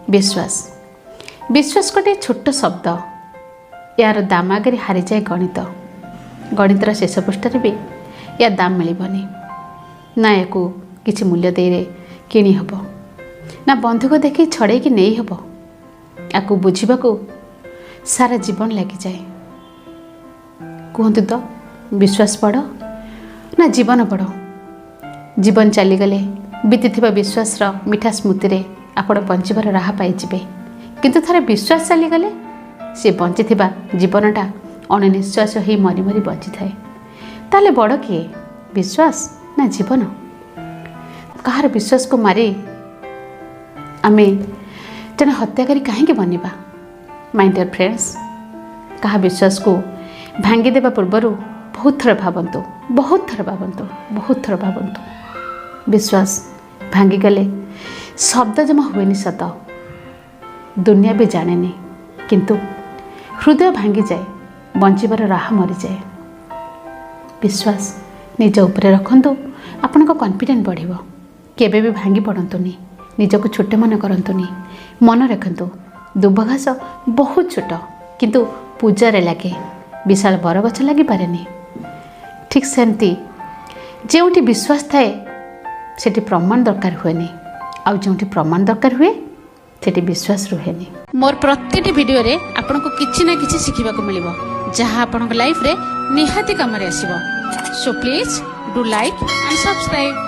विश्वास विश्वास गोटे छोट शब्द यार दाम आगे हारी जाए गणित गणितर शेष पृष्ठ भी या दाम मिलबनी ना या किसी मूल्य दे किणी हब ना बंधुक देखी छड़े कि नहीं हब या बुझा सारा जीवन लगी जाए। कहतु तो विश्वास बड़ ना जीवन बड़। जीवन चलीगले बीती विश्वास मीठा स्मृति रे आपण बंचार राह पाइबे किंतु थरे विश्वास चलीगले सी बंची जीवनटा अनिश्वास हो मरी मरी बची थाए। ताले बड़ किए विश्वास ना जीवन? कहार विश्वास को मारी आमे जन हत्याकारी कहीं बनवा? माय डियर फ्रेंड्स, कहा विश्वास को भांगी देवा पूर्व बहुत थर भावतु बहुत थर भावतु विश्वास भांगी गले शब्द जमा हुए सत दुनिया भी जाने किंतु हृदय भांगी जाए बंचार राह मरी जाए। विश्वास निज उपरे रखंतु आपण को कॉन्फिडेंस बढ़िबो। केबे भी भांगी पड़तुनी निजको छोटे मन करतुनी। मन रखंतु दुब घास बहुत छोट किंतु पूजारे लगे विशाल बरगछ लगी पारेनी। ठीक सेमती जोटी विश्वास थाए सेठी प्रमाण दरकार हुएनी आउ जोटी प्रमाण दरकार हुए सेठी विश्वास रुहेनी। मोर प्रत्येक वीडियो रे आपन को किछि ना किछि सिखिबा को मिलिबो जहां आपन लाइफ रे निहाती काम रे आसीबो। So please do like and subscribe.